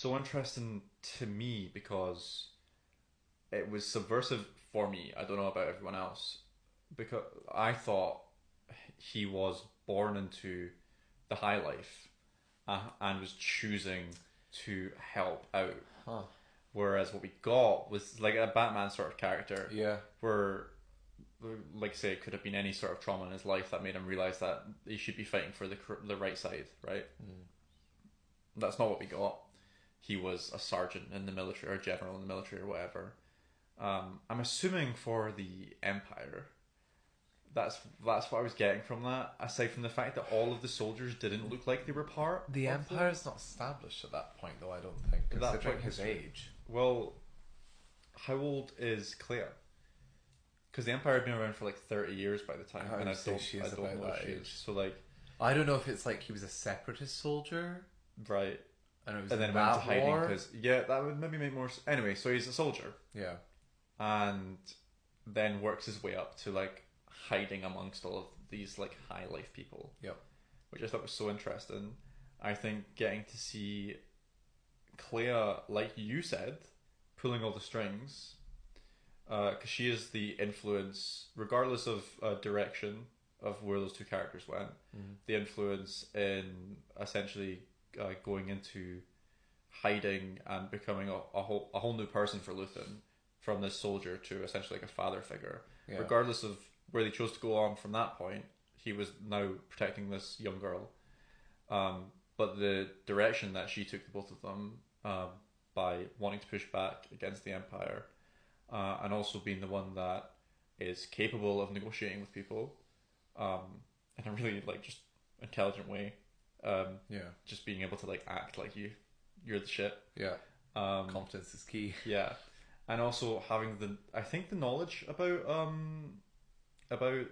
so interesting to me because it was subversive for me. I don't know about everyone else because I thought he was born into the high life and was choosing to help out. Huh. Whereas what we got was like a Batman sort of character, Yeah. where, like, say, it could have been any sort of trauma in his life that made him realize that he should be fighting for the right side, right? Mm. That's not what we got. He was a sergeant in the military or a general in the military or whatever. I'm assuming for the Empire. That's what I was getting from that. Aside from the fact that all of the soldiers didn't look like they were part The of Empire's not established at that point, though, I don't think, that considering point his history. age. Well, how old is Kleya? Because the Empire had been around for like 30 years by the time, I and would say she I is don't about know that if she age. is. So like, I don't know if it's like he was a separatist soldier right, and it was and in then went into that hiding war. because yeah, that would maybe make more. Anyway, so he's a soldier, Yeah. and then works his way up to like hiding amongst all of these like high life people, Yep. which I thought was so interesting. I think getting to see Kleya, like you said, pulling all the strings, because she is the influence, regardless of direction of where those two characters went, Mm. the influence in essentially going into hiding and becoming a whole new person for Luthen, from this soldier to essentially like a father figure. Yeah. Regardless of where they chose to go on from that point, he was now protecting this young girl. But the direction that she took the both of them, by wanting to push back against the Empire, and also being the one that is capable of negotiating with people, in a really like just intelligent way. Yeah. Just being able to like act like you're the shit. Yeah. Um, Competence is key. yeah, and also having the knowledge about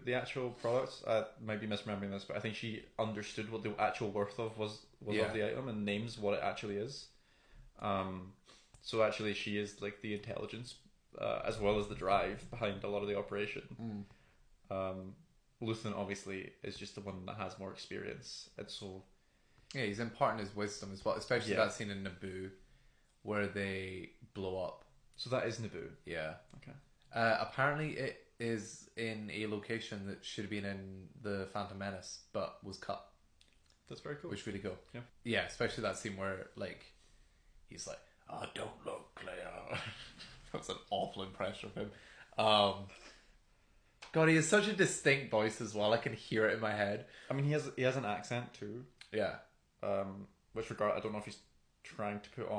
the actual products. I might be misremembering this, but I think she understood what the actual worth of was Yeah. of the item and names what it actually is. Um, so actually, she is like the intelligence, as well as the drive behind a lot of the operation. Mm. Um, Luthen obviously is just the one that has more experience, and so Yeah, he's imparting his wisdom as well, especially yeah. that scene in Naboo where they blow up. So that is Naboo. Yeah. Okay. Apparently, it is in a location that should have been in the Phantom Menace, but was cut, That's very cool. which really cool. Yeah. Yeah, especially that scene where like he's like, "Oh, don't look, Kleya." That's an awful impression of him. God, he has such a distinct voice as well. I can hear it in my head. I mean, he has an accent too. Yeah. Which regard I don't know if he's trying to put on